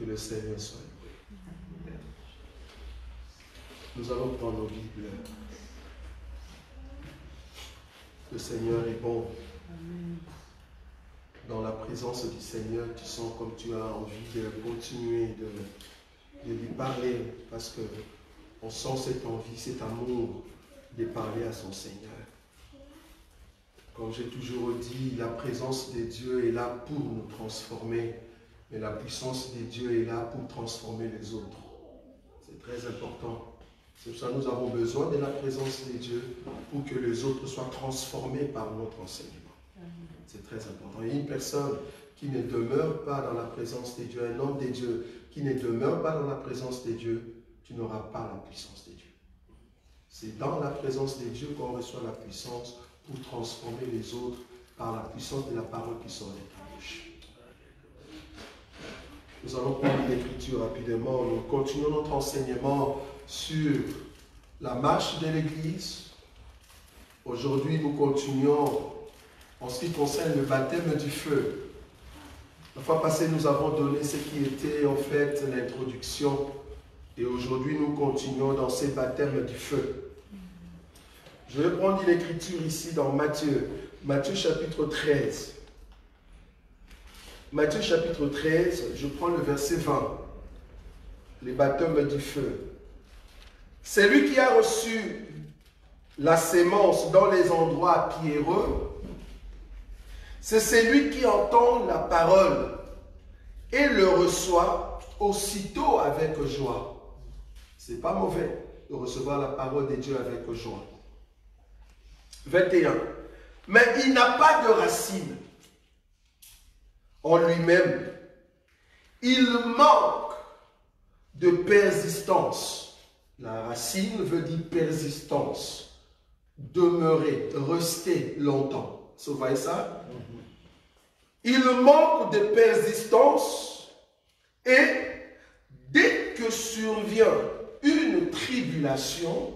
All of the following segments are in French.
Que le Seigneur soit loué. Nous allons prendre nos Bibles. Le Seigneur est bon. Dans la présence du Seigneur, tu sens comme tu as envie de continuer de lui parler, parce que on sent cette envie, cet amour de parler à son Seigneur. Comme j'ai toujours dit, la présence de Dieu est là pour nous transformer, mais la puissance de Dieu est là pour transformer les autres. C'est très important. C'est pour ça que nous avons besoin de la présence de Dieu pour que les autres soient transformés par notre enseignement. C'est très important. Et une personne qui ne demeure pas dans la présence de Dieu, un homme de Dieu qui ne demeure pas dans la présence de Dieu, tu n'auras pas la puissance de Dieu. C'est dans la présence de Dieu qu'on reçoit la puissance pour transformer les autres par la puissance de la parole qui sort de ta bouche. Nous allons prendre l'écriture rapidement. Nous continuons notre enseignement sur la marche de l'Église. Aujourd'hui, nous continuons en ce qui concerne le baptême du feu. La fois passée, nous avons donné ce qui était en fait l'introduction. Et aujourd'hui, nous continuons dans ces baptêmes du feu. Je vais prendre l'écriture ici dans Matthieu. Matthieu chapitre 13. Matthieu chapitre 13, je prends le verset 20. Les baptêmes du feu. C'est lui qui a reçu la sémence dans les endroits pierreux. C'est celui qui entend la parole et le reçoit aussitôt avec joie. Ce n'est pas mauvais de recevoir la parole de Dieu avec joie. 21. Mais il n'a pas de racine en lui-même. Il manque de persistance. La racine veut dire persistance. Demeurer, rester longtemps. Vous voyez ça? Il manque de persistance et dès que survient une tribulation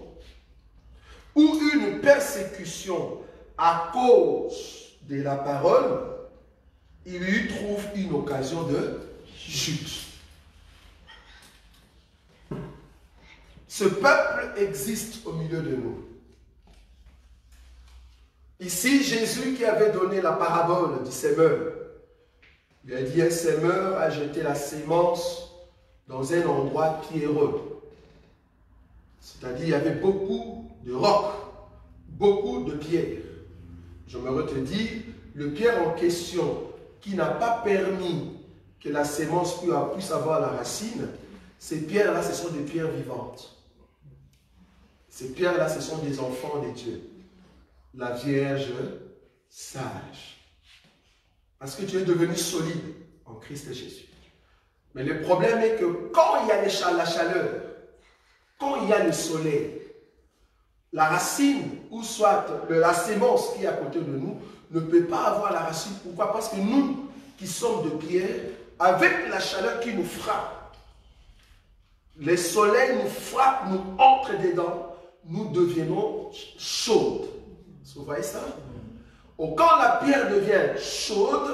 ou une persécution à cause de la parole, il lui trouve une occasion de chute. Ce peuple existe au milieu de nous. Ici, Jésus qui avait donné la parabole du semeur, il a dit un semeur a jeté la sémence dans un endroit pierreux. C'est-à-dire il y avait beaucoup de rocs, beaucoup de pierres. J'aimerais te dire, le pierre en question qui n'a pas permis que la sémence puisse avoir la racine, ces pierres-là, ce sont des pierres vivantes. Ces pierres-là, ce sont des enfants de Dieu. La Vierge sage. Parce que tu es devenu solide en Christ Jésus. Mais le problème est que quand il y a la chaleur, quand il y a le soleil, la racine, ou soit la sémence qui est à côté de nous, ne peut pas avoir la racine. Pourquoi? Parce que nous, qui sommes de pierre, avec la chaleur qui nous frappe, le soleil nous frappe, nous entre dedans, nous devenons chaudes. Vous voyez ça? Quand la pierre devient chaude,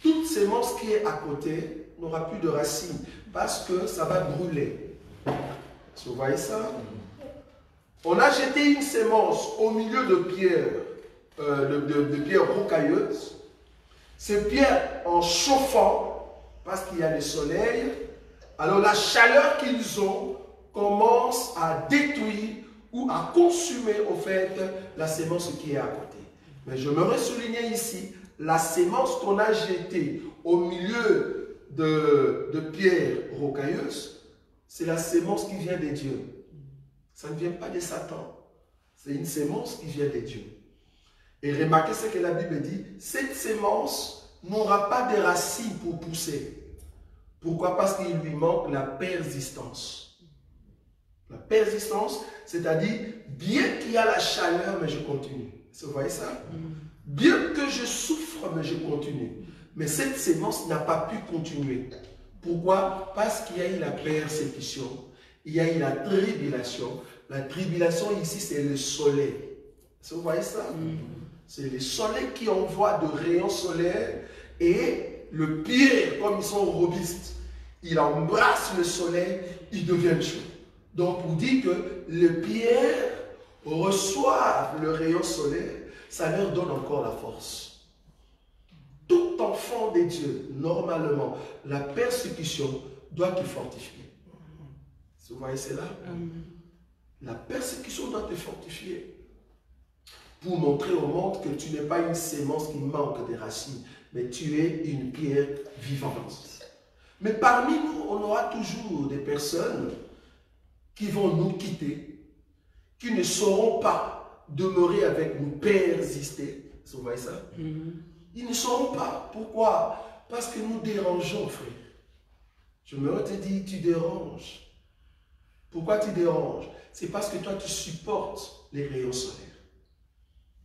toute sémence qui est à côté n'aura plus de racines parce que ça va brûler. Vous voyez ça? On a jeté une sémence au milieu de pierres, de pierres rocailleuses. Ces pierres, en chauffant, parce qu'il y a le soleil, alors la chaleur qu'ils ont commence à détruire ou à consumer au fait la sémence qui est à côté. Mais je me souligner ici, la sémence qu'on a jetée au milieu de pierres rocailleuses, c'est la sémence qui vient de Dieu. Ça ne vient pas de Satan. C'est une sémence qui vient de Dieu. Et remarquez ce que la Bible dit, cette sémence n'aura pas de racines pour pousser. Pourquoi? Parce qu'il lui manque la persistance. La persistance, c'est-à-dire, bien qu'il y a la chaleur, mais je continue. Vous voyez ça? Bien que je souffre, mais je continue. Mais cette sémence n'a pas pu continuer. Pourquoi? Parce qu'il y a eu la persécution, il y a eu la tribulation. La tribulation ici, c'est le soleil. Vous voyez ça? C'est le soleil qui envoie de rayons solaires et le pierre, comme ils sont robustes, il embrasse le soleil, il devient chaud. Donc, pour dire que les pierres reçoivent le rayon solaire, ça leur donne encore la force. Tout enfant de Dieu, normalement, la persécution doit te fortifier. Vous voyez cela? La persécution doit te fortifier pour montrer au monde que tu n'es pas une sémence qui manque de racines, mais tu es une pierre vivante. Mais parmi nous, on aura toujours des personnes qui vont nous quitter, qui ne sauront pas demeurer avec nous, persister. Vous voyez ça? Ils ne sauront pas. Pourquoi? Parce que nous dérangeons, frère. Je me te dis, tu déranges. Pourquoi tu déranges? C'est parce que toi, tu supportes les rayons solaires.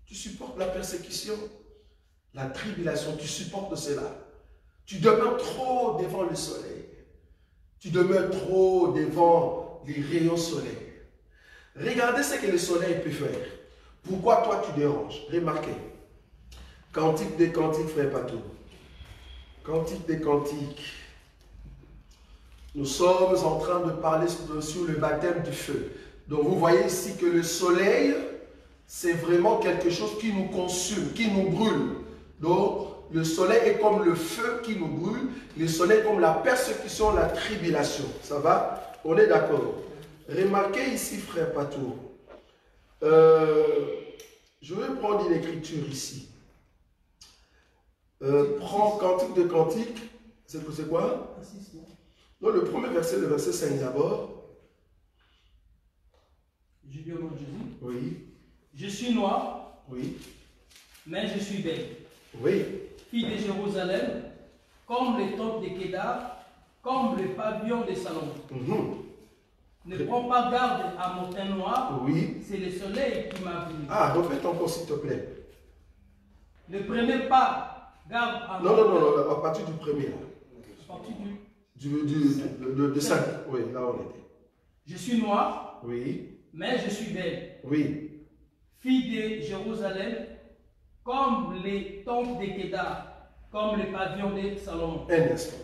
Tu supportes la persécution, la tribulation, tu supportes cela. Tu demeures trop devant le soleil. Tu demeures trop devant les rayons solaires. Regardez ce que le soleil peut faire. Pourquoi toi, tu déranges? Remarquez. Cantique des cantiques, frère Patou. Cantique des cantiques. Nous sommes en train de parler sur le baptême du feu. Donc vous voyez ici que le soleil, c'est vraiment quelque chose qui nous consume, qui nous brûle. Donc le soleil est comme le feu qui nous brûle. Le soleil est comme la persécution, la tribulation. Ça va? On est d'accord? Remarquez ici, frère Patou. Je vais prendre une écriture ici. Prends Cantique de Cantique. C'est quoi? Non, le premier verset, le verset 5 d'abord. Je dis au nom de Jésus. Oui. Je suis noir. Oui. Mais je suis belle. Oui. Fille de Jérusalem, comme les tentes de Kédar, comme le pavillon de Salomon. Ne prends pas garde à mon teint noir. Oui. C'est le soleil qui m'a brûlé. Ah, répète encore s'il te plaît. Ne prenez pas garde à mon Non, à partir du premier. Là. À partir du 5. Oui, là on était. Je suis noir. Oui. Mais je suis belle. Oui. Fille de Jérusalem, comme les tentes de Kédar, comme le pavillon de Salomon. Un instant.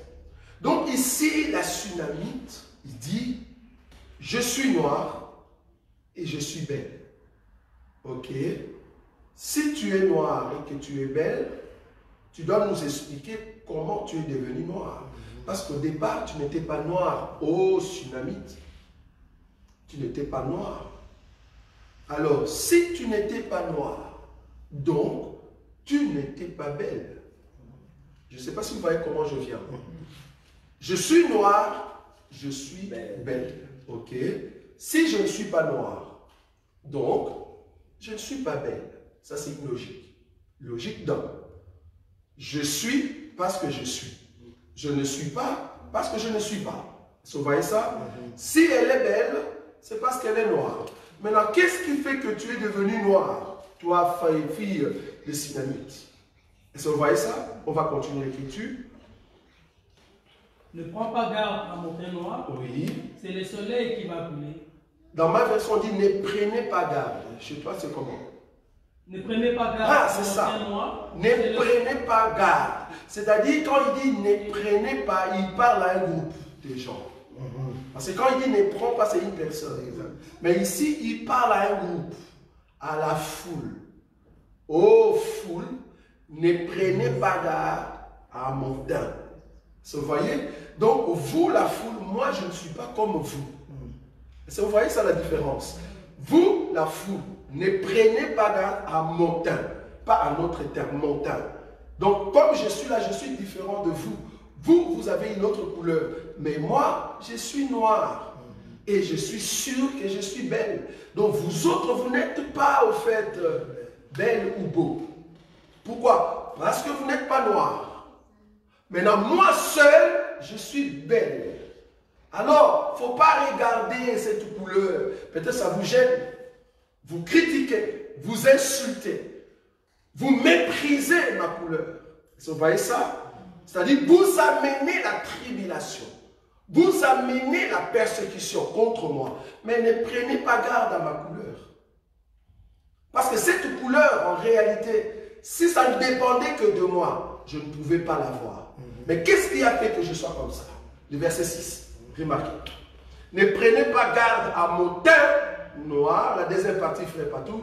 Donc ici, la Sunamite, il dit, je suis noir et je suis belle. Ok. Si tu es noir et que tu es belle, tu dois nous expliquer comment tu es devenu noir. Parce qu'au départ, tu n'étais pas noir. Oh, Sunamite. Tu n'étais pas noir. Alors, si tu n'étais pas noir, donc, tu n'étais pas belle. Je ne sais pas si vous voyez comment je viens. Je suis noir, je suis belle. Ok. Si je ne suis pas noir, donc, je ne suis pas belle. Ça, c'est une logique. Logique d'homme. Je suis parce que je suis. Je ne suis pas parce que je ne suis pas. Vous voyez ça? Si elle est belle, c'est parce qu'elle est noire. Maintenant, qu'est-ce qui fait que tu es devenu noir? Toi, fille de Sunamite. Est-ce que vous voyez ça? On va continuer l'écriture. Ne prends pas garde à mon teint noir. Oui. C'est le soleil qui m'a brûlé. Dans ma version, on dit ne prenez pas garde. Chez toi, c'est comment? Ne prenez pas garde à mon teint noir. Ne prenez pas garde. C'est-à-dire, quand il dit ne prenez pas, il parle à un groupe de gens. Parce que quand il dit ne prends pas, c'est une personne. Mais ici, il parle à un groupe, à la foule. Ô foule, ne prenez pas garde à mon teint. Vous voyez? Donc, vous, la foule, moi, je ne suis pas comme vous. Vous voyez ça, la différence? Vous, la foule, ne prenez pas garde à mon teint, pas à notre teint, mon teint. Donc, comme je suis là, je suis différent de vous. Vous, vous avez une autre couleur. Mais moi, je suis noir. Et je suis sûr que je suis belle. Donc, vous autres, vous n'êtes pas, au fait, belle ou beau. Pourquoi? Parce que vous n'êtes pas noir. Maintenant, moi seul, je suis belle. Alors, il ne faut pas regarder cette couleur. Peut-être ça vous gêne. Vous critiquez, vous insultez, vous méprisez ma couleur. Vous voyez ça? C'est-à-dire, vous amenez la tribulation. Vous amenez la persécution contre moi. Mais ne prenez pas garde à ma couleur. Parce que cette couleur, en réalité, si ça ne dépendait que de moi, je ne pouvais pas l'avoir. Mais qu'est-ce qui a fait que je sois comme ça? Le verset 6. Remarquez. Ne prenez pas garde à mon teint noir. La deuxième partie, frère Patou.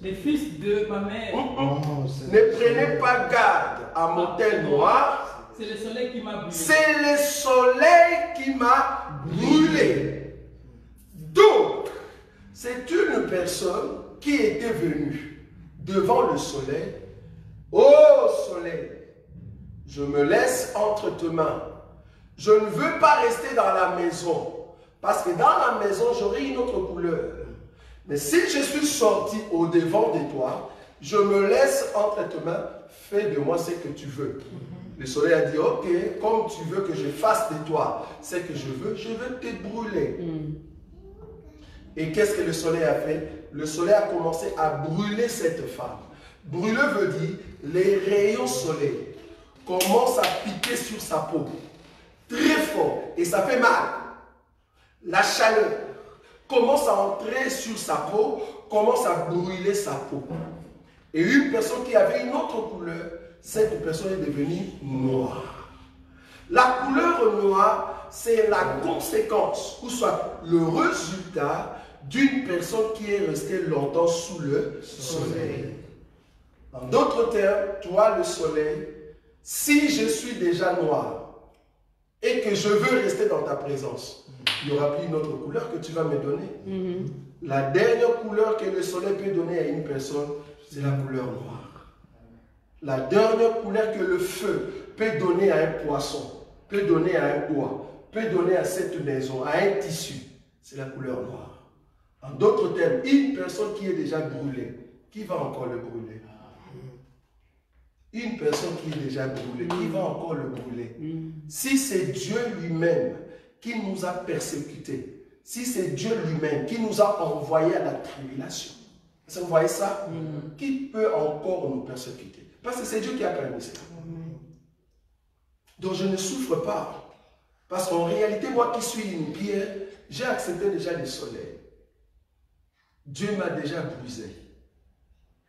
Les fils de ma mère. Ne prenez pas garde à mon teint noir. C'est le soleil qui m'a brûlé. C'est le soleil qui m'a brûlé. Donc, c'est une personne qui était venue devant le soleil. Ô soleil, je me laisse entre tes mains. Je ne veux pas rester dans la maison. Parce que dans la maison, j'aurai une autre couleur. Mais si je suis sorti au-devant de toi, je me laisse entre tes mains. Fais de moi ce que tu veux. Le soleil a dit, ok, comme tu veux que je fasse de toi ce que je veux te brûler. Et qu'est-ce que le soleil a fait? Le soleil a commencé à brûler cette femme. Brûler veut dire, les rayons soleil commencent à piquer sur sa peau. Très fort. Et ça fait mal. La chaleur commence à entrer sur sa peau, commence à brûler sa peau. Et une personne qui avait une autre couleur, cette personne est devenue noire. La couleur noire, c'est la conséquence, ou soit le résultat d'une personne qui est restée longtemps sous le soleil. En d'autres termes, toi le soleil, si je suis déjà noir et que je veux rester dans ta présence, il n'y aura plus une autre couleur que tu vas me donner. La dernière couleur que le soleil peut donner à une personne, c'est la couleur noire. La dernière couleur que le feu peut donner à un poisson, peut donner à un bois, peut donner à cette maison, à un tissu, c'est la couleur noire. En d'autres termes, une personne qui est déjà brûlée, qui va encore le brûler? Une personne qui est déjà brûlée, qui va encore le brûler? Si c'est Dieu lui-même qui nous a persécutés, si c'est Dieu lui-même qui nous a envoyés à la tribulation, vous voyez ça? Qui peut encore nous persécuter? Parce que c'est Dieu qui a permis ça. Donc je ne souffre pas. Parce qu'en réalité, moi qui suis une pierre, j'ai accepté déjà le soleil. Dieu m'a déjà brisé.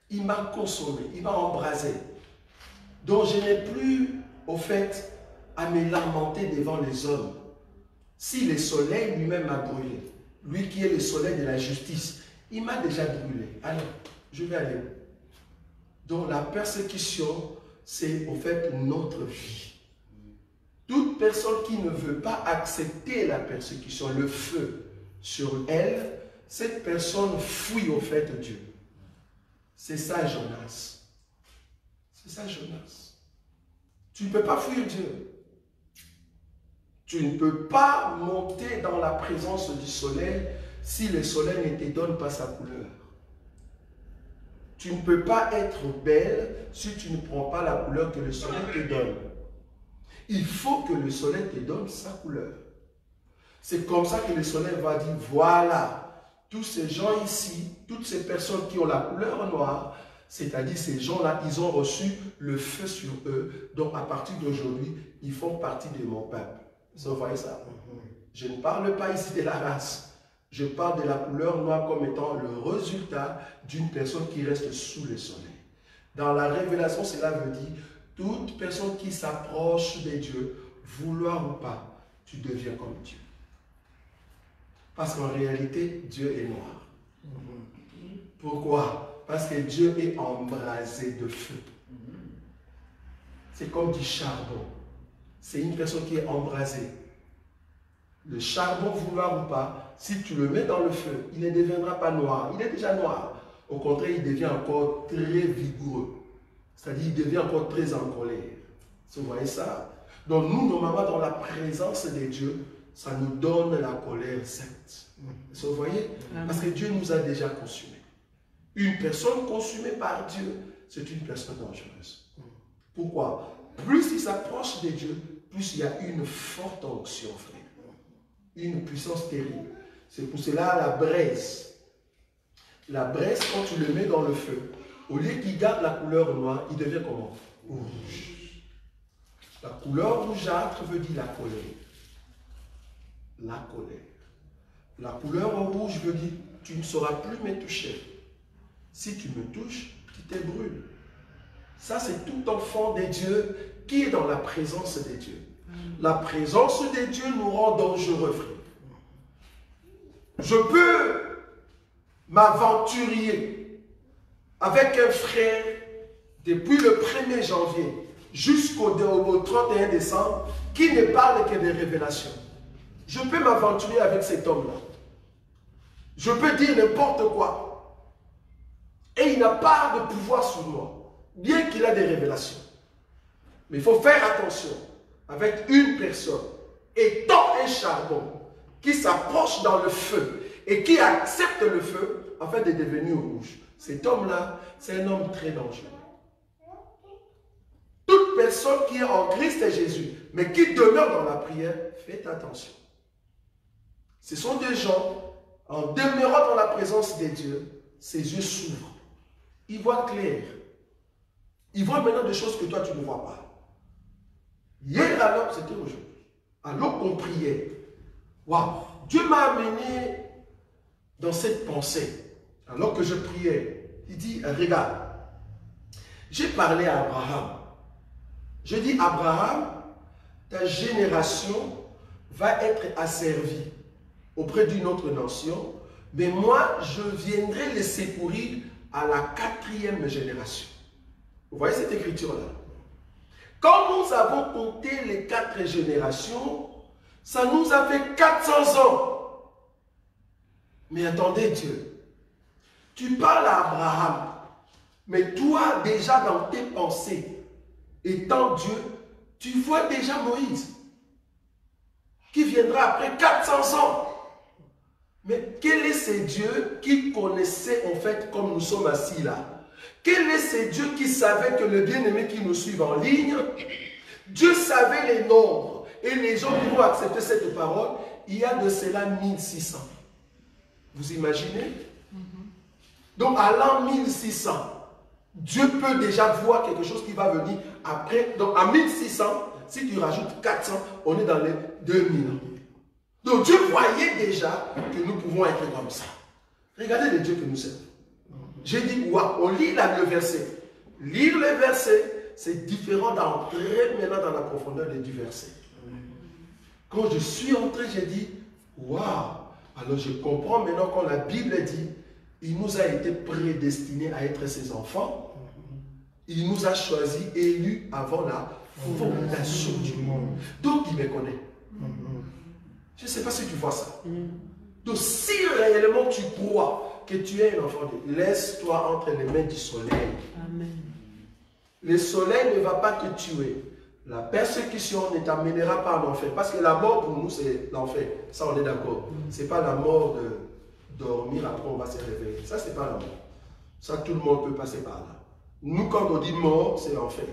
Il m'a consommé, il m'a embrasé. Donc je n'ai plus, au fait, à me lamenter devant les hommes. Si le soleil lui-même m'a brûlé, lui qui est le soleil de la justice, il m'a déjà brûlé. Alors, je vais aller où? Donc la persécution, c'est au fait notre vie. Toute personne qui ne veut pas accepter la persécution, le feu sur elle, cette personne fuit au fait Dieu. C'est ça Jonas. C'est ça Jonas. Tu ne peux pas fuir Dieu. Tu ne peux pas monter dans la présence du soleil si le soleil ne te donne pas sa couleur. Tu ne peux pas être belle si tu ne prends pas la couleur que le soleil te donne. Il faut que le soleil te donne sa couleur. C'est comme ça que le soleil va dire, voilà, tous ces gens ici, toutes ces personnes qui ont la couleur noire, c'est-à-dire ces gens-là, ils ont reçu le feu sur eux. Donc à partir d'aujourd'hui, ils font partie de mon peuple. Vous voyez ça? Je ne parle pas ici de la race. Je parle de la couleur noire comme étant le résultat d'une personne qui reste sous le soleil. Dans la révélation, cela veut dire toute personne qui s'approche de Dieu, vouloir ou pas, tu deviens comme Dieu. Parce qu'en réalité, Dieu est noir. Pourquoi? Parce que Dieu est embrasé de feu. C'est comme du charbon. C'est une personne qui est embrasée. Le charbon, vouloir ou pas, si tu le mets dans le feu, il ne deviendra pas noir. Il est déjà noir. Au contraire, il devient encore très vigoureux. C'est-à-dire, il devient encore très en colère. Vous voyez ça? Donc nous, normalement, dans la présence de Dieu, ça nous donne la colère sainte. Vous voyez? Parce que Dieu nous a déjà consumés. Une personne consumée par Dieu, c'est une personne dangereuse. Pourquoi? Plus il s'approche de Dieu, plus il y a une forte onction, frère. Une puissance terrible. C'est pour cela la braise. La braise, quand tu le mets dans le feu, au lieu qu'il garde la couleur noire, il devient comment? Rouge. La couleur rougeâtre veut dire la colère. La colère. La couleur rouge veut dire tu ne sauras plus me toucher. Si tu me touches, tu te brûles. Ça, c'est tout enfant de Dieu qui est dans la présence de Dieu. La présence de Dieu nous rend dangereux, frère. Je peux m'aventurer avec un frère depuis le 1er janvier jusqu'au 31 décembre qui ne parle que des révélations. Je peux m'aventurer avec cet homme-là. Je peux dire n'importe quoi. Et il n'a pas de pouvoir sur moi, bien qu'il a des révélations. Mais il faut faire attention avec une personne étant un charbon qui s'approche dans le feu et qui accepte le feu afin de devenir rouge. Cet homme-là, c'est un homme très dangereux. Toute personne qui est en Christ et Jésus, mais qui demeure dans la prière, faites attention. Ce sont des gens, en demeurant dans la présence de Dieu, ses yeux s'ouvrent. Ils voient clair. Ils voient maintenant des choses que toi, tu ne vois pas. Hier, alors, c'était aujourd'hui. Alors qu'on priait, waouh, Dieu m'a amené dans cette pensée. Alors que je priais, il dit, regarde, j'ai parlé à Abraham. Je dis, Abraham, ta génération va être asservie auprès d'une autre nation, mais moi, je viendrai les secourir à la 4e génération. Vous voyez cette écriture-là? Quand nous avons compté les 4 générations, ça nous a fait 400 ans. Mais attendez Dieu, tu parles à Abraham, mais toi déjà dans tes pensées, étant Dieu, tu vois déjà Moïse, qui viendra après 400 ans. Mais quel est ce Dieu qui connaissait en fait comme nous sommes assis là? Quel est ce Dieu qui savait que le bien-aimé qui nous suit en ligne, Dieu savait les nombres et les gens qui vont accepter cette parole, il y a de cela 1600. Vous imaginez? Donc à l'an 1600, Dieu peut déjà voir quelque chose qui va venir après. Donc à 1600, si tu rajoutes 400, on est dans les 2000 ans. Donc Dieu voyait déjà que nous pouvons être comme ça. Regardez le Dieu que nous sommes. J'ai dit, waouh, on lit là le verset. Lire le verset, c'est différent d'entrer maintenant dans la profondeur du verset. Quand je suis entré, j'ai dit, waouh, alors je comprends maintenant quand la Bible dit, il nous a été prédestinés à être ses enfants. Il nous a choisis, élus avant la fondation du monde. Donc il me connaît. Je ne sais pas si tu vois ça. Donc si réellement tu crois que tu es un enfant de Dieu, laisse-toi entre les mains du soleil. Amen. Le soleil ne va pas te tuer. La persécution ne t'amènera pas en enfer. Parce que la mort pour nous, c'est l'enfer. Ça, on est d'accord. Ce n'est pas la mort de dormir, après on va se réveiller. Ça, ce n'est pas la mort. Ça, tout le monde peut passer par là. Nous, quand on dit mort, c'est l'enfer.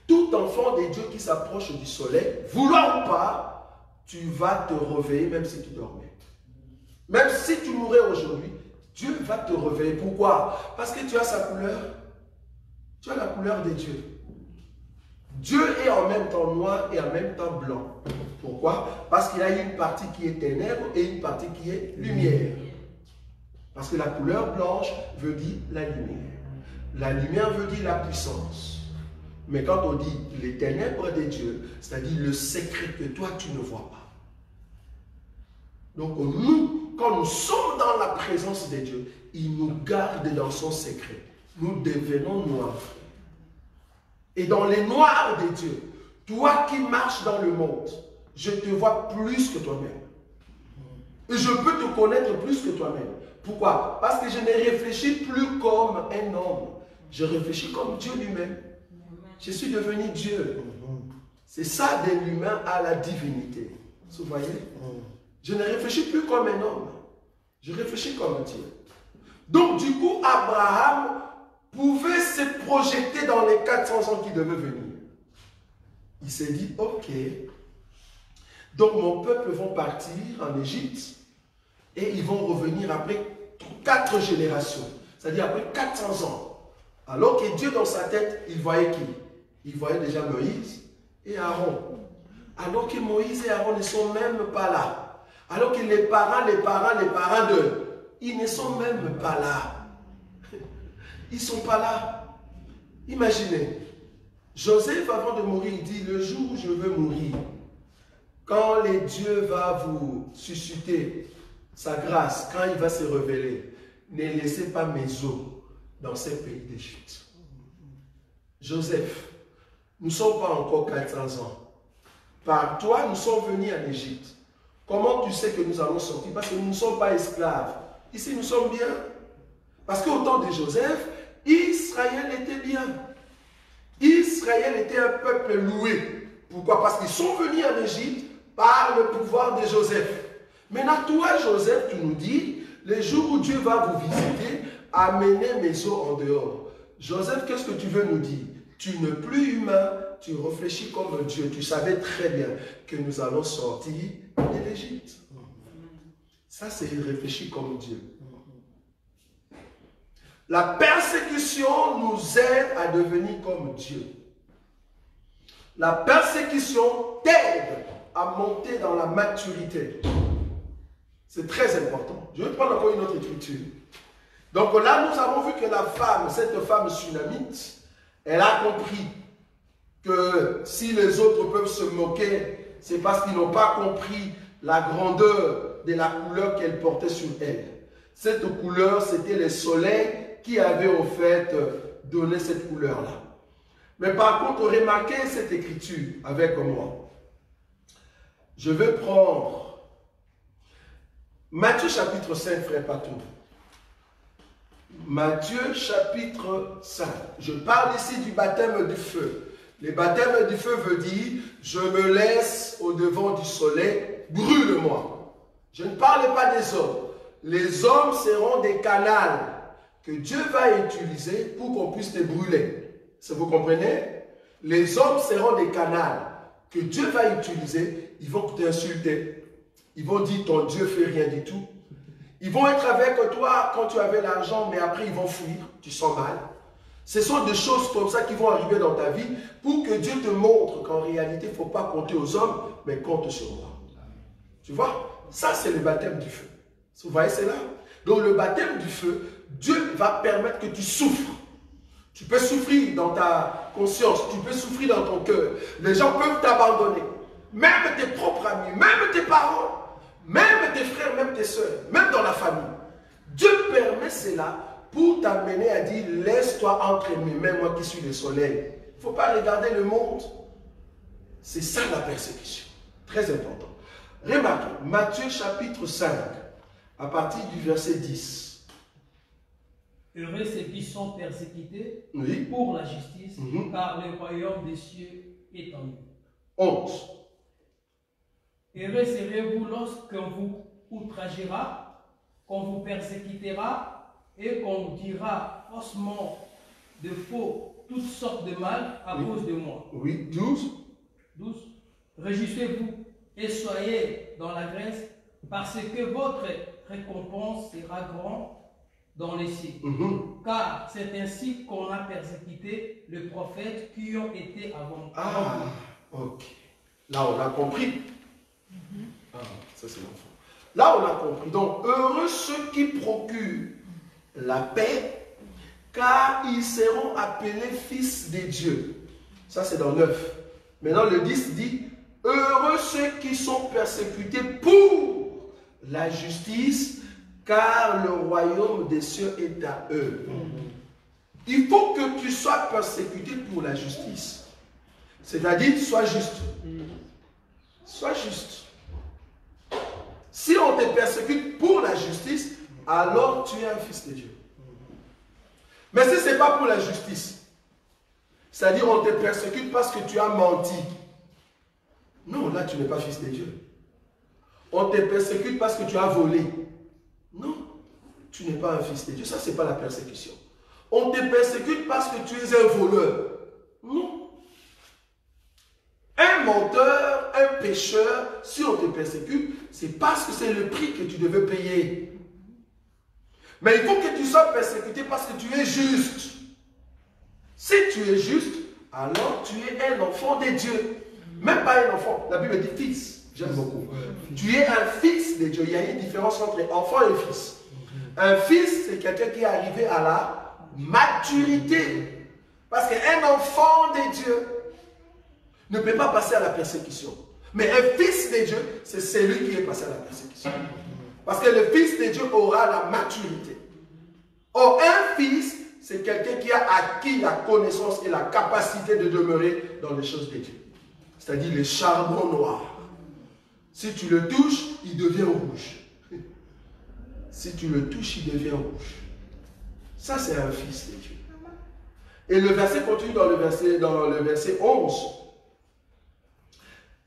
Tout enfant de Dieu qui s'approche du soleil, vouloir ou pas, tu vas te réveiller même si tu dormais. Même si tu mourais aujourd'hui, Dieu va te réveiller. Pourquoi? Parce que tu as sa couleur. Tu as la couleur de Dieu. Dieu est en même temps noir et en même temps blanc. Pourquoi? Parce qu'il y a une partie qui est ténèbres et une partie qui est lumière. Parce que la couleur blanche veut dire la lumière. La lumière veut dire la puissance. Mais quand on dit les ténèbres de Dieu, c'est-à-dire le secret que toi tu ne vois pas. Donc nous, quand nous sommes dans la présence de Dieu, il nous garde dans son secret. Nous devenons noirs. Et dans les noirs de Dieu, toi qui marches dans le monde, je te vois plus que toi-même. Et je peux te connaître plus que toi-même. Pourquoi? Parce que je ne réfléchis plus comme un homme. Je réfléchis comme Dieu lui-même. Je suis devenu Dieu. C'est ça de l'humain à la divinité. Vous voyez? Je ne réfléchis plus comme un homme. Je réfléchis comme Dieu. Donc du coup, Abraham pouvait se projeter dans les 400 ans qui devaient venir. Il s'est dit, ok, donc mon peuple vont partir en Égypte et ils vont revenir après 4 générations, c'est-à-dire après 400 ans. Alors que Dieu dans sa tête, il voyait qui? Il voyait déjà Moïse et Aaron. Alors que Moïse et Aaron ne sont même pas là. Alors que les parents d'eux, ils ne sont même pas là. Ils ne sont pas là. Imaginez. Joseph, avant de mourir, il dit, le jour où je veux mourir, quand Dieu va vous susciter sa grâce, quand il va se révéler, ne laissez pas mes os dans ces pays d'Égypte. Joseph, nous ne sommes pas encore 400 ans. Par toi, nous sommes venus en Égypte. Comment tu sais que nous allons sortir? Parce que nous ne sommes pas esclaves. Ici, nous sommes bien. Parce qu'au temps de Joseph, Israël était bien. Israël était un peuple loué. Pourquoi? Parce qu'ils sont venus en Égypte par le pouvoir de Joseph. Maintenant, toi, Joseph, tu nous dis, le jour où Dieu va vous visiter, amenez mes os en dehors. Joseph, qu'est-ce que tu veux nous dire? Tu n'es plus humain, tu réfléchis comme Dieu. Tu savais très bien que nous allons sortir de l'Égypte. Ça, c'est réfléchir comme Dieu. La persécution nous aide à devenir comme Dieu. La persécution t'aide à monter dans la maturité. C'est très important. Je vais prendre encore une autre écriture. Donc là, nous avons vu que la femme, cette femme sunamite, elle a compris que si les autres peuvent se moquer, c'est parce qu'ils n'ont pas compris la grandeur de la couleur qu'elle portait sur elle. Cette couleur, c'était le soleil qui avait au fait donné cette couleur-là. Mais par contre, remarquez cette écriture avec moi. Je vais prendre Matthieu chapitre 5, frère Patou. Matthieu chapitre 5. Je parle ici du baptême du feu. Le baptême du feu veut dire, je me laisse au devant du soleil, brûle-moi. Je ne parle pas des hommes. Les hommes seront des canals que Dieu va utiliser pour qu'on puisse te brûler. Ça vous comprenez? Les hommes seront des canals que Dieu va utiliser. Ils vont t'insulter. Ils vont dire ton Dieu fait rien du tout. Ils vont être avec toi quand tu avais l'argent, mais après ils vont fuir. Tu sens mal. Ce sont des choses comme ça qui vont arriver dans ta vie pour que Dieu te montre qu'en réalité, il ne faut pas compter aux hommes, mais compte sur moi. Tu vois? Ça, c'est le baptême du feu. Vous voyez, c'est là. Donc le baptême du feu, Dieu va permettre que tu souffres. Tu peux souffrir dans ta conscience, tu peux souffrir dans ton cœur. Les gens peuvent t'abandonner. Même tes propres amis, même tes parents, même tes frères, même tes soeurs, même dans la famille. Dieu permet cela pour t'amener à dire, laisse-toi entre mes mains, moi qui suis le soleil. Il ne faut pas regarder le monde. C'est ça la persécution. Très important. Remarquez, Matthieu chapitre 5, à partir du verset 10. Heureux ceux qui sont persécutés pour la justice, car le royaume des cieux est en eux. 11. Heureux serez-vous lorsqu'on vous outragera, qu'on vous persécutera et qu'on vous dira faussement de faux toutes sortes de mal à cause de moi. Oui, 12. 12. Réjouissez-vous et soyez dans la grâce, parce que votre récompense sera grande dans les cieux. Car c'est ainsi qu'on a persécuté les prophètes qui ont été avant vous. Ah, ok. Là, on a compris. Ah, ça c'est l'enfant. Là, on a compris. Donc, heureux ceux qui procurent la paix, car ils seront appelés fils de Dieu. Ça, c'est dans 9. Maintenant, le 10 dit, heureux ceux qui sont persécutés pour la justice, car le royaume des cieux est à eux. Il faut que tu sois persécuté pour la justice. C'est-à-dire, sois juste. Sois juste. Si on te persécute pour la justice, alors tu es un fils de Dieu. Mais si ce n'est pas pour la justice, c'est-à-dire on te persécute parce que tu as menti, non, là tu n'es pas fils de Dieu. On te persécute parce que tu as volé, non, tu n'es pas un fils de Dieu. Ça, ce n'est pas la persécution. On te persécute parce que tu es un voleur, non. Un menteur, un pécheur, si on te persécute, c'est parce que c'est le prix que tu devais payer. Mais il faut que tu sois persécuté parce que tu es juste. Si tu es juste, alors tu es un enfant de Dieu. Même pas un enfant, la Bible dit fils. J'aime beaucoup. Tu es un fils de Dieu. Il y a une différence entre enfant et fils. Un fils, c'est quelqu'un qui est arrivé à la maturité. Parce qu'un enfant de Dieu ne peut pas passer à la persécution. Mais un fils de Dieu, c'est celui qui est passé à la persécution. Parce que le fils de Dieu aura la maturité. Or, un fils, c'est quelqu'un qui a acquis la connaissance et la capacité de demeurer dans les choses de Dieu. C'est-à-dire le charbon noir. Si tu le touches, il devient rouge. Si tu le touches, il devient rouge. Ça, c'est un fils de Dieu. Et le verset continue dans le verset 11.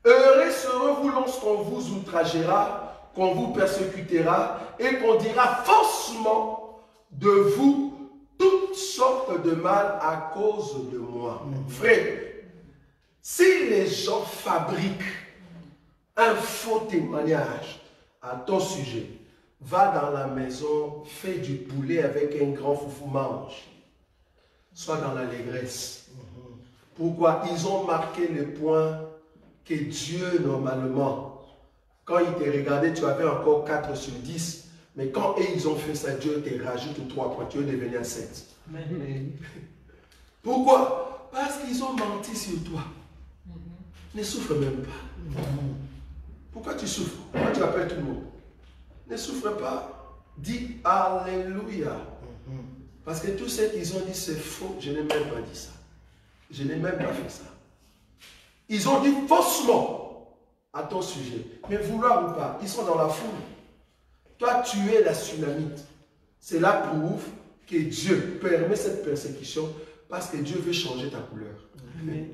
Heureux serez-vous lorsqu'on vous outragera, qu'on vous persécutera et qu'on dira faussement de vous toutes sortes de mal à cause de moi. Frère, si les gens fabriquent un faux témoignage à ton sujet, va dans la maison, fais du poulet avec un grand foufou, mange. Sois dans l'allégresse. Pourquoi? Ils ont marqué le point que Dieu, normalement, quand il t'a regardé, tu avais encore 4 sur 10. Mais quand ils ont fait ça, Dieu te rajoute 3 points. Tu es devenu à 7. Pourquoi? Parce qu'ils ont menti sur toi. Ne souffre même pas. Pourquoi tu souffres? Pourquoi tu appelles tout le monde? Ne souffre pas. Dis Alléluia. Parce que tout ce qu'ils ont dit, c'est faux. Je n'ai même pas dit ça. Je n'ai même pas fait ça. Ils ont dit faussement à ton sujet. Mais vouloir ou pas, ils sont dans la foule. Toi, tu es la tsunamite. Cela prouve que Dieu permet cette persécution parce que Dieu veut changer ta couleur. Amen.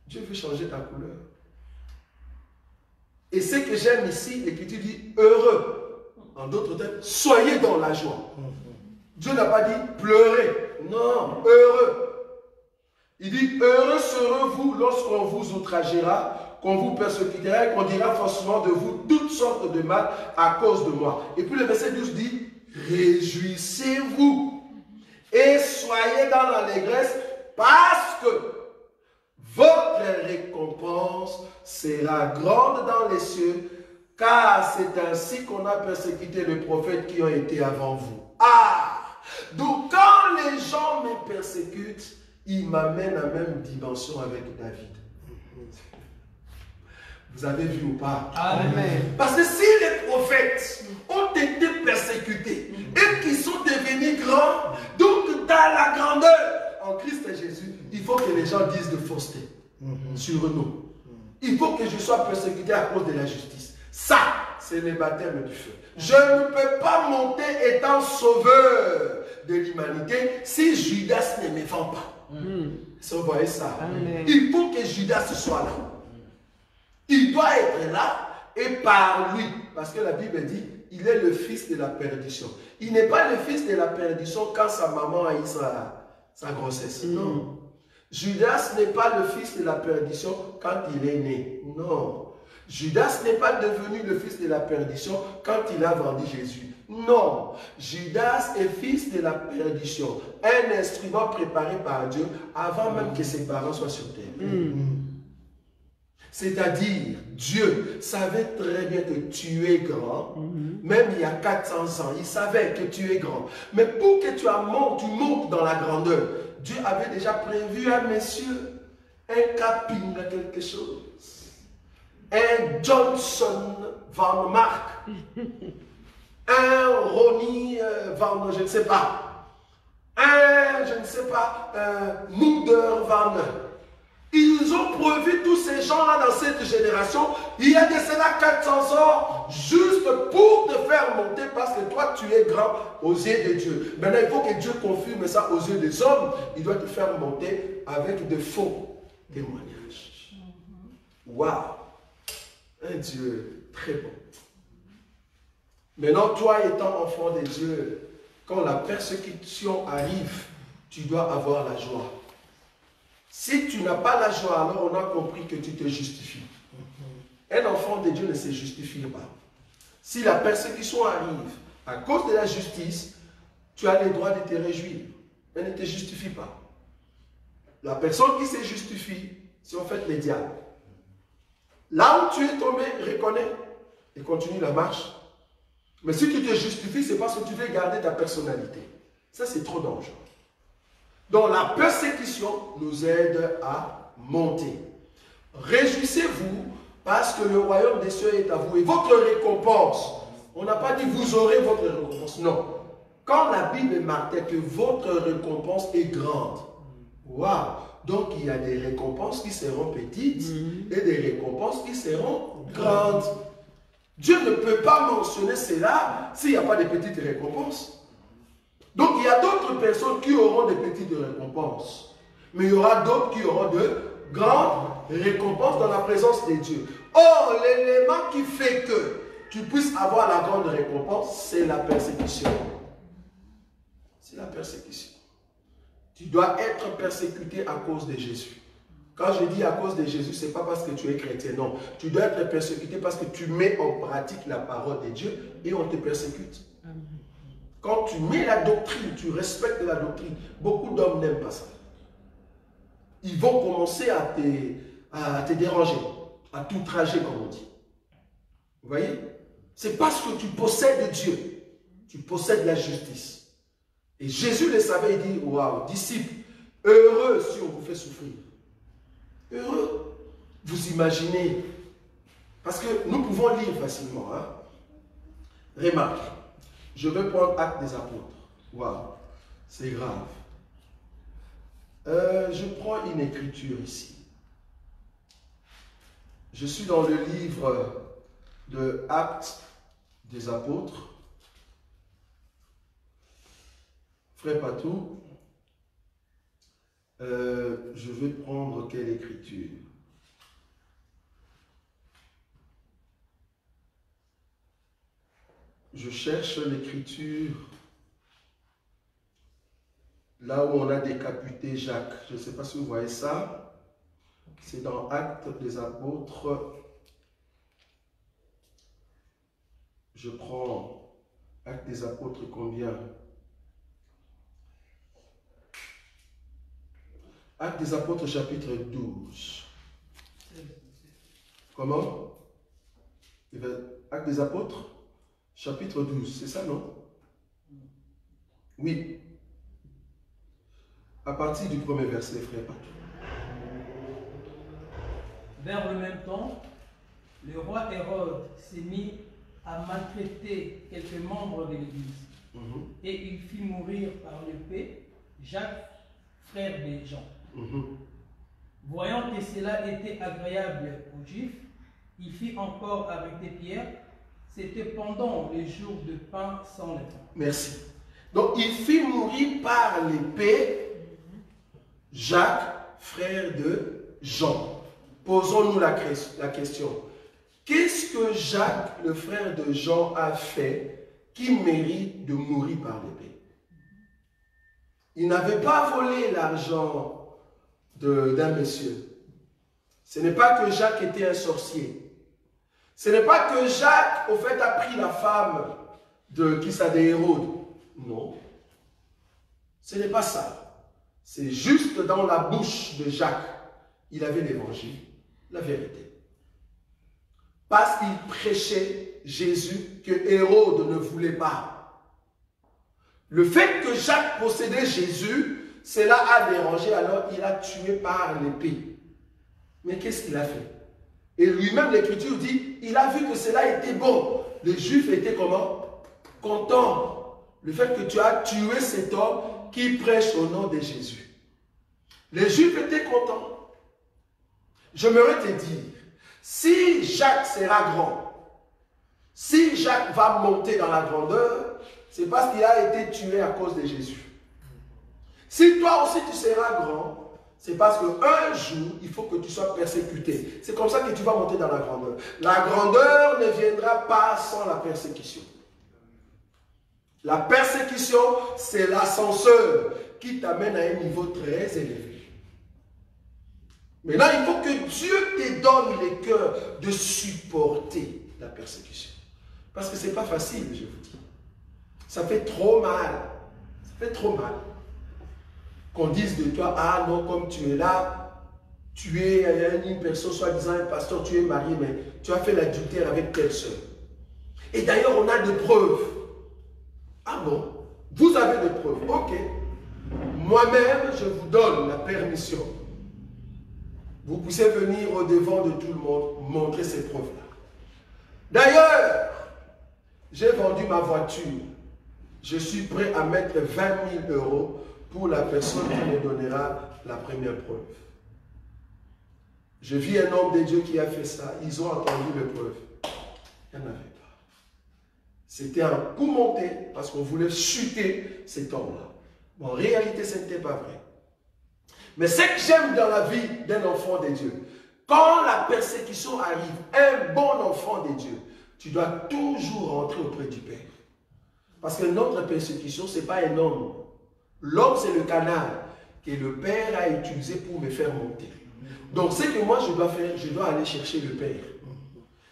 Dieu veut changer ta couleur. Et ce que j'aime ici, et que tu dis heureux. En d'autres termes, soyez dans la joie. Dieu n'a pas dit pleurez. Non, heureux. Il dit heureux serez-vous lorsqu'on vous outragera, qu'on vous persécutera et qu'on dira forcément de vous toutes sortes de mal à cause de moi. Et puis le verset 12 dit réjouissez-vous et soyez dans l'allégresse parce que votre récompense sera grande dans les cieux, car c'est ainsi qu'on a persécuté les prophètes qui ont été avant vous. Ah! Donc quand les gens me persécutent, ils m'amènent à la même dimension avec David. Vous avez vu ou pas? Amen. Parce que si les prophètes ont été persécutés et qu'ils sont devenus grands, donc dans la grandeur en Christ Jésus, il faut que les gens disent de fausseté sur nous. Il faut que je sois persécuté à cause de la justice. Ça, c'est le baptême du feu. Je ne peux pas monter étant sauveur de l'humanité si Judas ne me vend pas. Si vous voyez ça, amen. Il faut que Judas soit là. Il doit être là et par lui. Parce que la Bible dit, il est le fils de la perdition. Il n'est pas le fils de la perdition quand sa maman a eu sa grossesse. Non. Judas n'est pas le fils de la perdition quand il est né. Non. Judas n'est pas devenu le fils de la perdition quand il a vendu Jésus. Non. Judas est fils de la perdition. Un instrument préparé par Dieu avant même que ses parents soient sur terre. C'est-à-dire, Dieu savait très bien que tu es grand. Même il y a 400 ans, il savait que tu es grand. Mais pour que tu montes dans la grandeur, Dieu avait déjà prévu un monsieur, un Caping, quelque chose. Un Johnson Van Mark. Un Ronnie Van, je ne sais pas. Munder Van. Ils ont prévu tous ces gens-là dans cette génération. Il y a de cela 400 ans, juste pour te faire monter parce que toi, tu es grand aux yeux de Dieu. Maintenant, il faut que Dieu confirme ça aux yeux des hommes. Il doit te faire monter avec de faux témoignages. Waouh! Un Dieu très bon. Maintenant, toi étant enfant de Dieu, quand la persécution arrive, tu dois avoir la joie. Si tu n'as pas la joie, alors on a compris que tu te justifies. Un enfant de Dieu ne se justifie pas. Si la persécution arrive à cause de la justice, tu as le droit de te réjouir. Elle ne te justifie pas. La personne qui se justifie, c'est en fait le diable. Là où tu es tombé, reconnais et continue la marche. Mais si tu te justifies, c'est parce que tu veux garder ta personnalité. Ça, c'est trop dangereux. Donc la persécution nous aide à monter. Réjouissez-vous parce que le royaume des cieux est à vous. Et votre récompense, on n'a pas dit vous aurez votre récompense, non. Quand la Bible marque que votre récompense est grande, waouh! Donc il y a des récompenses qui seront petites et des récompenses qui seront grandes. Dieu ne peut pas mentionner cela s'il n'y a pas de petites récompenses. Donc il y a d'autres personnes qui auront des petites récompenses. Mais il y aura d'autres qui auront de grandes récompenses dans la présence de Dieu. Or, l'élément qui fait que tu puisses avoir la grande récompense, c'est la persécution. C'est la persécution. Tu dois être persécuté à cause de Jésus. Quand je dis à cause de Jésus, ce n'est pas parce que tu es chrétien, non. Tu dois être persécuté parce que tu mets en pratique la parole de Dieu et on te persécute. Quand tu mets la doctrine, tu respectes la doctrine. Beaucoup d'hommes n'aiment pas ça. Ils vont commencer à te déranger, à t'outrager, comme on dit. Vous voyez? C'est parce que tu possèdes Dieu. Tu possèdes la justice. Et Jésus le savait, il dit, waouh, disciples, heureux si on vous fait souffrir. Heureux. Vous imaginez. Parce que nous pouvons lire facilement. Hein? Remarque. Je vais prendre Actes des Apôtres. Waouh, c'est grave. Je prends une écriture ici. Je suis dans le livre de Actes des Apôtres. Frère Patou, je vais prendre quelle écriture? Je cherche l'écriture là où on a décapité Jacques. Je ne sais pas si vous voyez ça. C'est dans Actes des Apôtres. Je prends Actes des Apôtres combien? Actes des Apôtres chapitre 12. Comment? Actes des Apôtres chapitre 12, c'est ça, non? Oui. À partir du premier verset, frère Patou. Vers le même temps, le roi Hérode s'est mis à maltraiter quelques membres de l'Église. Et il fit mourir par l'épée Jacques, frère de Jean. Voyant que cela était agréable aux Juifs, il fit encore arrêter Pierre. C'était pendant les jours de pain sans levain. Merci. Donc, il fit mourir par l'épée Jacques, frère de Jean. Posons-nous la question. Qu'est-ce que Jacques, le frère de Jean, a fait qui mérite de mourir par l'épée? Il n'avait pas volé l'argent d'un monsieur. Ce n'est pas que Jacques était un sorcier. Ce n'est pas que Jacques, au fait, a pris la femme de Hérode. Non. Ce n'est pas ça. C'est juste dans la bouche de Jacques, il avait l'évangile, la vérité. Parce qu'il prêchait Jésus que Hérode ne voulait pas. Le fait que Jacques possédait Jésus, cela a dérangé, alors il a tué par l'épée. Mais qu'est-ce qu'il a fait? Et lui-même, l'Écriture dit, il a vu que cela était bon. Les Juifs étaient comment? Contents. Le fait que tu as tué cet homme qui prêche au nom de Jésus. Les Juifs étaient contents. J'aimerais te dire, si Jacques sera grand, si Jacques va monter dans la grandeur, c'est parce qu'il a été tué à cause de Jésus. Si toi aussi tu seras grand, c'est parce qu'un jour, il faut que tu sois persécuté. C'est comme ça que tu vas monter dans la grandeur. La grandeur ne viendra pas sans la persécution. La persécution, c'est l'ascenseur qui t'amène à un niveau très élevé. Maintenant, il faut que Dieu te donne le cœur de supporter la persécution. Parce que ce n'est pas facile, je vous dis. Ça fait trop mal. Ça fait trop mal. Qu'on dise de toi, ah non, comme tu es là, tu es une personne, soi-disant un pasteur, tu es marié, mais tu as fait l'adultère avec telle soeur. Et d'ailleurs, on a des preuves. Ah bon? Vous avez des preuves, ok. moi-même, je vous donne la permission. Vous pouvez venir au-devant de tout le monde, montrer ces preuves-là. D'ailleurs, j'ai vendu ma voiture. Je suis prêt à mettre 20 000 € pour la personne qui me donnera la première preuve. Je vis un homme de Dieu qui a fait ça. Ils ont entendu les preuves. Il n'y en avait pas. C'était un coup monté parce qu'on voulait chuter cet homme-là. En réalité, ce n'était pas vrai. Mais ce que j'aime dans la vie d'un enfant de Dieu, quand la persécution arrive, un bon enfant de Dieu, tu dois toujours rentrer auprès du Père. Parce que notre persécution, ce n'est pas un homme. L'homme, c'est le canal que le Père a utilisé pour me faire monter. Donc, ce que moi, je dois faire, je dois aller chercher le Père.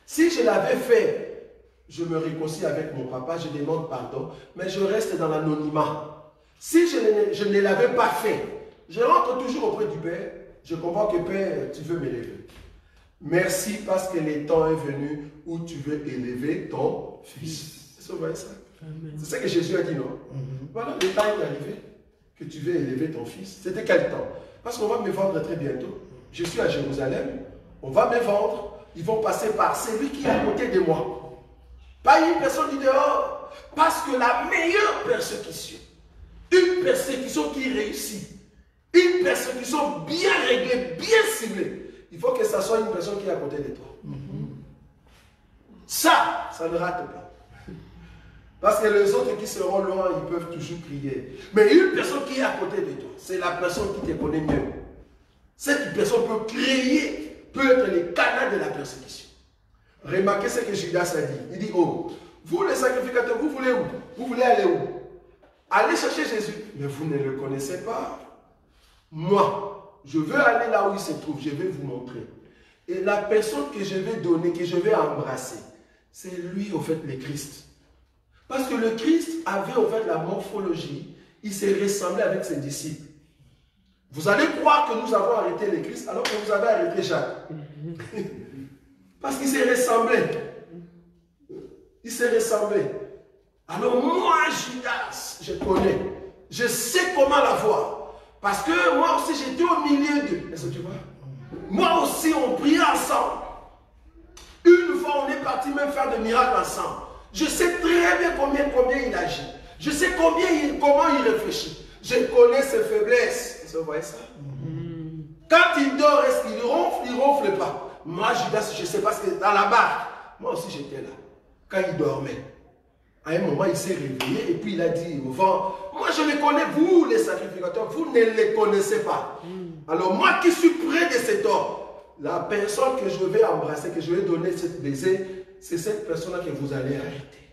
Si je l'avais fait, je me réconcilie avec mon papa, je demande pardon, mais je reste dans l'anonymat. Si je ne l'avais pas fait, je rentre toujours auprès du Père. Je comprends que Père, tu veux m'élever. Merci parce que le temps est venu où tu veux élever ton fils. C'est ça. C'est ce que Jésus a dit, non? Voilà, le temps est arrivé que tu veux élever ton fils. C'était quel temps? Parce qu'on va me vendre très bientôt. Je suis à Jérusalem, on va me vendre. Ils vont passer par celui qui est à côté de moi. Pas une personne du dehors. Parce que la meilleure persécution, une persécution qui réussit, une persécution bien réglée, bien ciblée, il faut que ça soit une personne qui est à côté de toi. Ça ne rate pas. Parce que les autres qui seront loin, ils peuvent toujours crier. Mais une personne qui est à côté de toi, c'est la personne qui te connaît mieux. Cette personne peut créer, peut être le canal de la persécution. Remarquez ce que Judas a dit. Il dit, oh, vous les sacrificateurs, vous voulez où? Vous voulez aller où? Allez chercher Jésus. Mais vous ne le connaissez pas. Moi, je veux aller là où il se trouve. Je vais vous montrer. Et la personne que je vais donner, que je vais embrasser, c'est lui, au fait, le Christ. Parce que le Christ avait, au fait, la morphologie. Il s'est ressemblé avec ses disciples. Vous allez croire que nous avons arrêté le Christ alors que vous avez arrêté Jacques. Parce qu'il s'est ressemblé. Il s'est ressemblé. Alors moi, Judas, je connais. Je sais comment la voir. Parce que moi aussi, j'étais au milieu d'eux. Est-ce que tu vois? Moi aussi, on priait ensemble. Une fois, on est parti même faire des miracles ensemble. Je sais très bien combien il agit. Je sais comment il réfléchit. Je connais ses faiblesses. Est-ce que vous voyez ça? Quand il dort, est-ce qu'il ronfle? Il ne ronfle pas. Moi, Judas, je ne sais pas ce que dans la barque. Moi aussi, j'étais là. Quand il dormait. À un moment, il s'est réveillé et puis il a dit au vent, moi je les connais, vous les sacrificateurs, vous ne les connaissez pas. Alors moi qui suis près de cet homme, la personne que je vais embrasser, que je vais donner cette baiser, c'est cette personne-là que vous allez arrêter.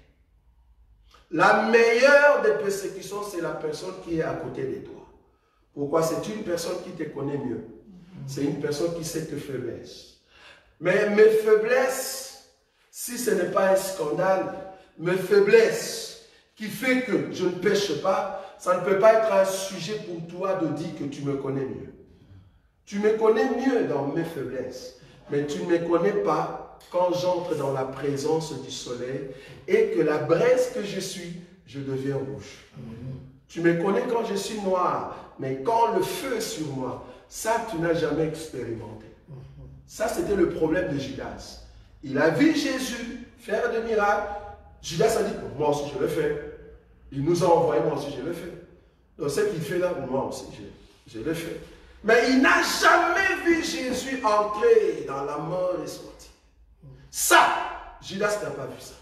La meilleure des persécutions, c'est la personne qui est à côté de toi. Pourquoi? C'est une personne qui te connaît mieux. C'est une personne qui sait tes faiblesses. Mais mes faiblesses, si ce n'est pas un scandale, mes faiblesses qui fait que je ne pêche pas, ça ne peut pas être un sujet pour toi de dire que tu me connais mieux. Tu me connais mieux dans mes faiblesses, mais tu ne me connais pas quand j'entre dans la présence du soleil et que la braise que je suis, je deviens rouge. Tu me connais quand je suis noir, mais quand le feu est sur moi, ça tu n'as jamais expérimenté. Ça c'était le problème de Judas. Il a vu Jésus faire des miracles. Judas a dit, moi aussi je le fais. Il nous a envoyé, moi aussi je le fais. Donc ce qu'il fait là, moi aussi je le fais. Mais il n'a jamais vu Jésus entrer dans la mort et sortir. Ça, Judas n'a pas vu ça.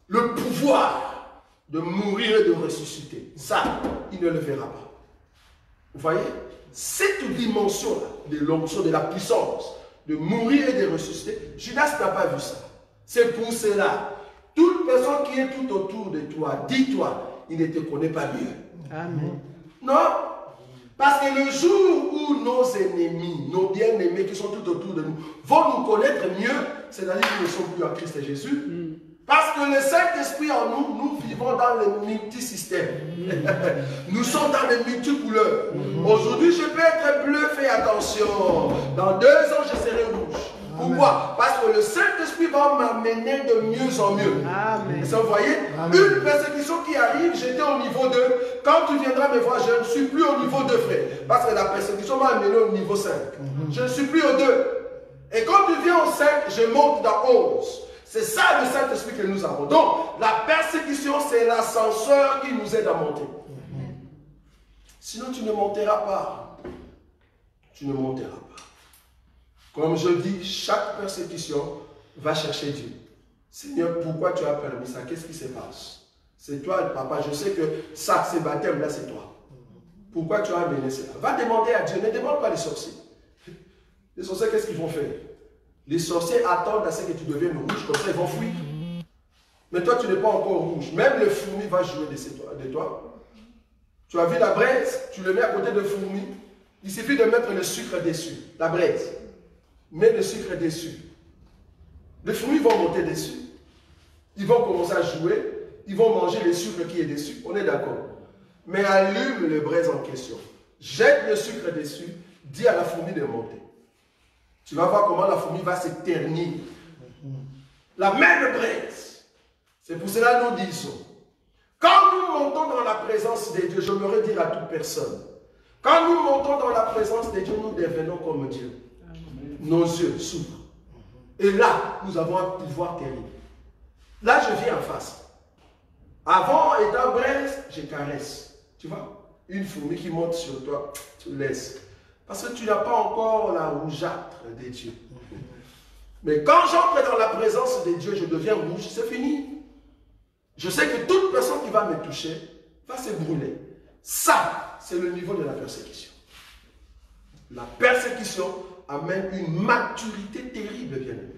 Le pouvoir de mourir et de ressusciter, ça, il ne le verra pas. Vous voyez? Cette dimension-là, de l'onction, de la puissance, de mourir et de ressusciter, Judas n'a pas vu ça. C'est pour cela. Toute personne qui est tout autour de toi, dis-toi, il ne te connaît pas mieux. Amen. Non? Parce que le jour où nos ennemis, nos bien-aimés qui sont tout autour de nous, vont nous connaître mieux, c'est-à-dire qu'ils ne sont plus en Christ Jésus. Parce que le Saint-Esprit en nous, nous vivons dans le multisystème. Nous sommes dans les multicouleurs. Aujourd'hui, je peux être bleu, fais attention. Dans 2 ans, je serai rouge. Pourquoi? Parce que que le Saint-Esprit va m'amener de mieux en mieux. Amen. Et ça, vous voyez, une persécution qui arrive, j'étais au niveau 2. Quand tu viendras me voir, je ne suis plus au niveau 2, frère. Parce que la persécution m'a amené au niveau 5. Je ne suis plus au 2. Et quand tu viens au 5, je monte dans 11. C'est ça le Saint-Esprit que nous avons. Donc, la persécution, c'est l'ascenseur qui nous aide à monter. Sinon, tu ne monteras pas. Tu ne monteras pas. Comme je dis, chaque persécution va chercher Dieu. Seigneur, pourquoi tu as permis ça? Qu'est-ce qui se passe? C'est toi, le papa. Je sais que ça, ces baptêmes-là, c'est toi. Pourquoi tu as amené cela? Va demander à Dieu. Ne demande pas les sorciers. Les sorciers, qu'est-ce qu'ils vont faire? Les sorciers attendent à ce que tu deviennes rouge, comme ça ils vont fuir. Mais toi, tu n'es pas encore rouge. Même le fourmi va jouer de toi. Tu as vu la braise, tu le mets à côté de fourmi. Il suffit de mettre le sucre dessus, la braise. Mets le sucre dessus. Les fourmis vont monter dessus. Ils vont commencer à jouer. Ils vont manger le sucre qui est dessus. On est d'accord. Mais allume le braise en question. Jette le sucre dessus. Dis à la fourmi de monter. Tu vas voir comment la fourmi va se ternir. La même braise. C'est pour cela que nous disons. Quand nous montons dans la présence de Dieu, je me redis à toute personne. Quand nous montons dans la présence de Dieu, nous devenons comme Dieu. Nos yeux s'ouvrent. Et là, nous avons un pouvoir terrible. Là, je viens en face. Avant, étant braise, je caresse. Tu vois, une fourmi qui monte sur toi, tu laisses. Parce que tu n'as pas encore la rougeâtre de Dieu. Mais quand j'entre dans la présence de Dieu, je deviens rouge, c'est fini. Je sais que toute personne qui va me toucher va se brûler. Ça, c'est le niveau de la persécution. La persécution amène une maturité terrible, bien aimé.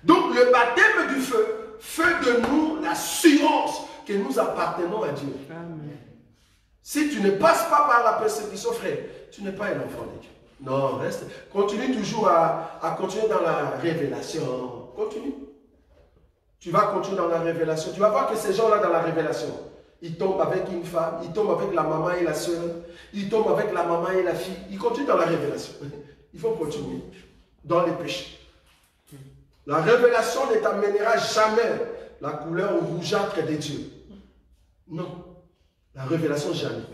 Donc, le baptême du feu fait de nous l'assurance que nous appartenons à Dieu. Amen. Si tu ne passes pas par la persécution, frère, tu n'es pas un enfant de Dieu. Non, reste. Continue toujours à continuer dans la révélation. Continue. Tu vas continuer dans la révélation. Tu vas voir que ces gens-là dans la révélation, ils tombent avec une femme, ils tombent avec la maman et la soeur, ils tombent avec la maman et la fille. Ils continuent dans la révélation. Il faut continuer dans les péchés. La révélation ne t'amènera jamais la couleur rougeâtre de Dieu. Non. La révélation, jamais.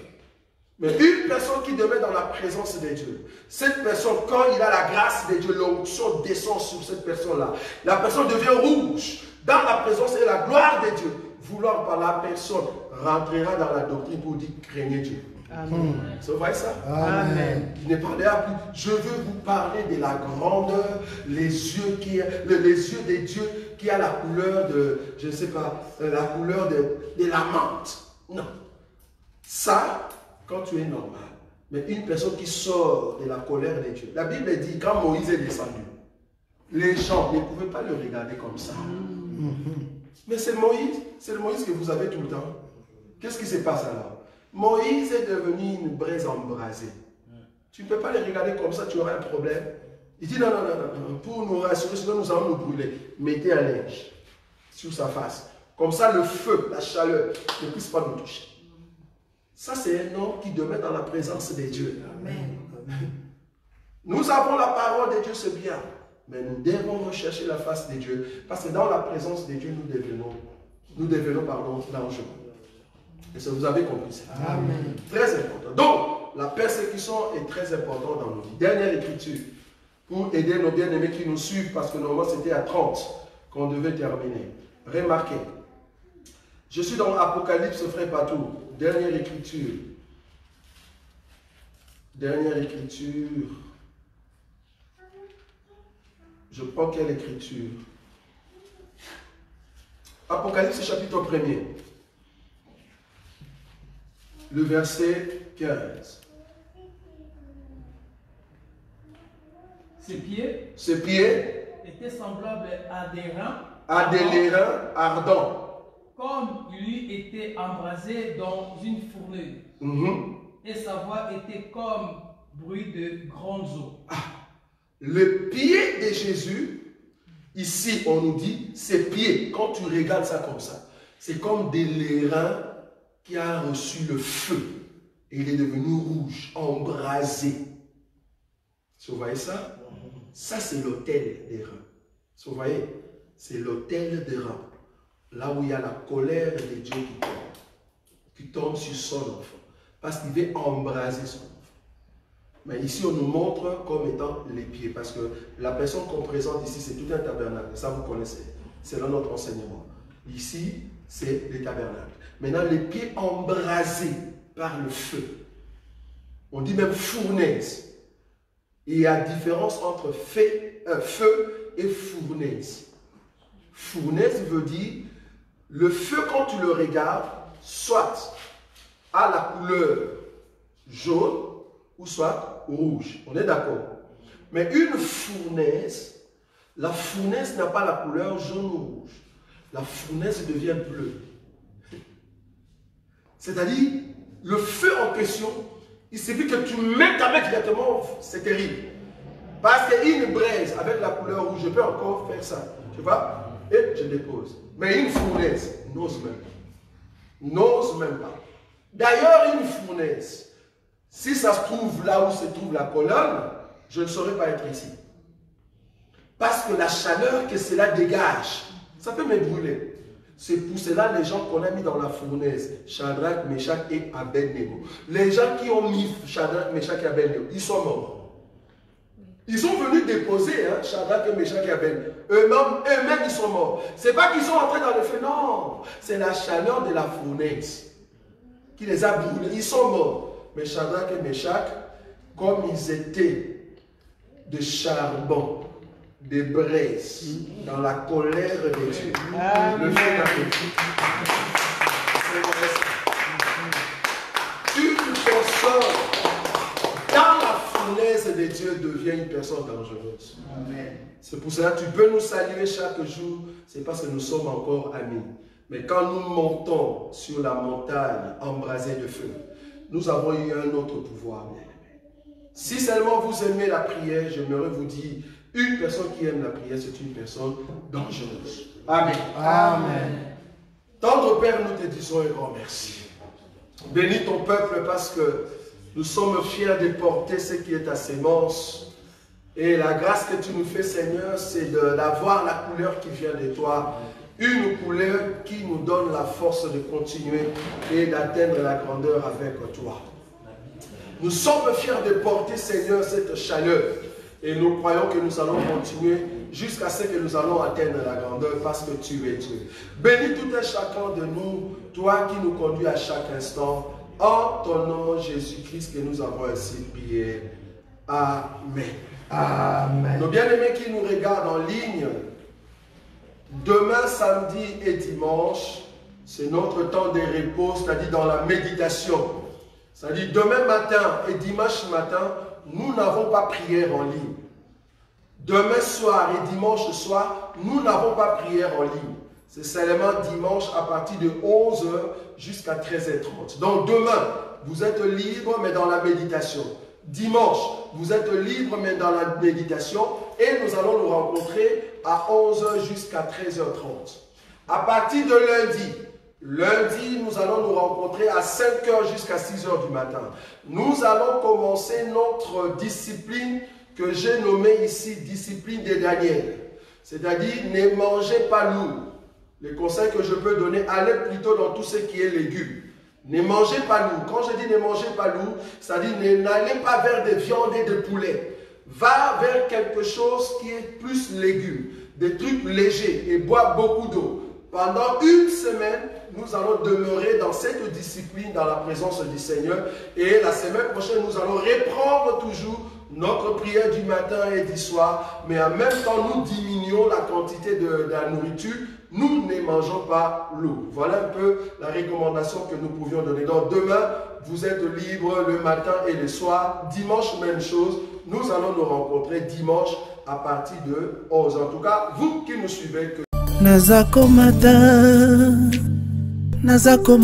Mais une personne qui demeure dans la présence de Dieu, cette personne, quand il a la grâce de Dieu, l'onction descend sur cette personne-là. La personne devient rouge dans la présence et la gloire de Dieu. Vouloir par la personne rentrera dans la doctrine pour dire craignez Dieu. Amen. Vous voyez ça? Amen. Il ne parlera plus. Je veux vous parler de la grandeur, les yeux de Dieu qui a la couleur de, je ne sais pas, la couleur de la menthe. Non. Ça, quand tu es normal, mais une personne qui sort de la colère de Dieu. La Bible dit, quand Moïse est descendu, les gens ne pouvaient pas le regarder comme ça. Mais c'est le Moïse que vous avez tout le temps. Qu'est-ce qui se passe alors? Moïse est devenu une braise embrasée. Tu ne peux pas les regarder comme ça, tu auras un problème. Il dit non, non, non, non, pour nous rassurer, sinon nous allons nous brûler. Mettez un linge sur sa face. Comme ça, le feu, la chaleur ne puisse pas nous toucher. Ça, c'est un homme qui demeure dans la présence de Dieu. Amen. Nous avons la parole de Dieu, c'est bien. Mais nous devons rechercher la face de Dieu. Parce que dans la présence de Dieu, nous devenons dangereux. Et ça, vous avez compris ça. Amen. Très important. Donc, la persécution est très importante dans nos vies. Dernière écriture, pour aider nos bien-aimés qui nous suivent, parce que normalement c'était à 30 qu'on devait terminer. Remarquez, je suis dans Apocalypse, frère Patou. Dernière écriture. Dernière écriture. Je prends quelle écriture? Apocalypse chapitre 1er. Le verset 15. Ses pieds étaient semblables à des reins. À des reins ardents. Comme il eût été embrasé dans une fournaise. Et sa voix était comme bruit de grandes eaux. Le pied de Jésus, ici on nous dit, ses pieds, quand tu regardes ça comme ça, c'est comme des lérins qui a reçu le feu. Et il est devenu rouge, embrasé. Vous voyez ça? Ça, c'est l'autel des reins. Vous voyez, c'est l'autel des reins. Là où il y a la colère de Dieu qui tombe sur son enfant. Parce qu'il veut embraser son enfant. Mais ici, on nous montre comme étant les pieds. Parce que la personne qu'on présente ici, c'est tout un tabernacle. Ça, vous connaissez. C'est dans notre enseignement. Ici, c'est les tabernacles. Maintenant, les pieds embrasés par le feu. On dit même fournaise. Il y a différence entre feu et fournaise. Fournaise veut dire, le feu quand tu le regardes, soit à la couleur jaune ou soit rouge. On est d'accord? Mais une fournaise, la fournaise n'a pas la couleur jaune ou rouge. La fournaise devient bleue. C'est-à-dire, le feu en question, il suffit que tu mettes avec directement, c'est terrible. Parce qu'une braise avec la couleur rouge, je peux encore faire ça. Tu vois? Et je dépose. Mais une fournaise, n'ose même pas. N'ose même pas. D'ailleurs, une fournaise, si ça se trouve là où se trouve la colonne, je ne saurais pas être ici. Parce que la chaleur que cela dégage, ça peut me brûler. C'est pour cela les gens qu'on a mis dans la fournaise, Shadrach, Meshach et Abednego. Les gens qui ont mis Shadrach, Meshach et Abednego, ils sont morts. Ils sont venus déposer Shadrach, Meshach et Abednego. Eux-mêmes, ils sont morts. Ce n'est pas qu'ils sont entrés dans le feu, non. C'est la chaleur de la fournaise qui les a brûlés. Ils sont morts. Mais Shadrach et Meshach, comme ils étaient de charbon, des braises, dans la colère de Dieu, le feu n'a pas été. Une personne dans la fournaise de Dieu devient une personne dangereuse. C'est pour cela que tu peux nous saluer chaque jour, c'est parce que nous sommes encore amis. Mais quand nous montons sur la montagne embrasée de feu, nous avons eu un autre pouvoir, bien-aimé. Si seulement vous aimez la prière, j'aimerais vous dire, une personne qui aime la prière, c'est une personne dangereuse. Amen. Amen. Tendre Père, nous te disons un grand merci. Bénis ton peuple parce que nous sommes fiers de porter ce qui est ta sémence. Et la grâce que tu nous fais, Seigneur, c'est d'avoir la couleur qui vient de toi. Une couleur qui nous donne la force de continuer et d'atteindre la grandeur avec toi. Nous sommes fiers de porter, Seigneur, cette chaleur. Et nous croyons que nous allons continuer jusqu'à ce que nous allons atteindre la grandeur parce que tu es Dieu. Bénis tout un chacun de nous, toi qui nous conduis à chaque instant. En ton nom, Jésus-Christ, que nous avons ainsi prié. Amen. Amen. Nos bien-aimés qui nous regardent en ligne, demain, samedi et dimanche, c'est notre temps de repos, c'est-à-dire dans la méditation. C'est-à-dire demain matin et dimanche matin, nous n'avons pas prière en ligne. Demain soir et dimanche soir, nous n'avons pas prière en ligne. C'est seulement dimanche à partir de 11h jusqu'à 13h30. Donc demain, vous êtes libre mais dans la méditation. Dimanche, vous êtes libre mais dans la méditation. Et nous allons nous rencontrer à 11h jusqu'à 13h30. À partir de lundi, nous allons nous rencontrer à 5h jusqu'à 6h du matin. Nous allons commencer notre discipline que j'ai nommée ici, discipline des Daniel. C'est-à-dire, ne mangez pas lourd. Le conseil que je peux donner, allez plutôt dans tout ce qui est légumes. Ne mangez pas lourd. Quand je dis ne mangez pas lourd, c'est-à-dire n'allez pas vers des viandes et des poulets. Va vers quelque chose qui est plus légumes, des trucs légers et bois beaucoup d'eau. Pendant une semaine, nous allons demeurer dans cette discipline, dans la présence du Seigneur. Et la semaine prochaine, nous allons reprendre toujours notre prière du matin et du soir. Mais en même temps, nous diminuons la quantité de la nourriture. Nous ne mangeons pas l'eau. Voilà un peu la recommandation que nous pouvions donner. Donc demain, vous êtes libre le matin et le soir. Dimanche, même chose. Nous allons nous rencontrer dimanche à partir de 11. En tout cas, vous qui nous suivez, que Nazako matangai, Nazako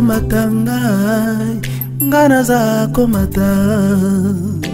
matangai, nga nazako matangai.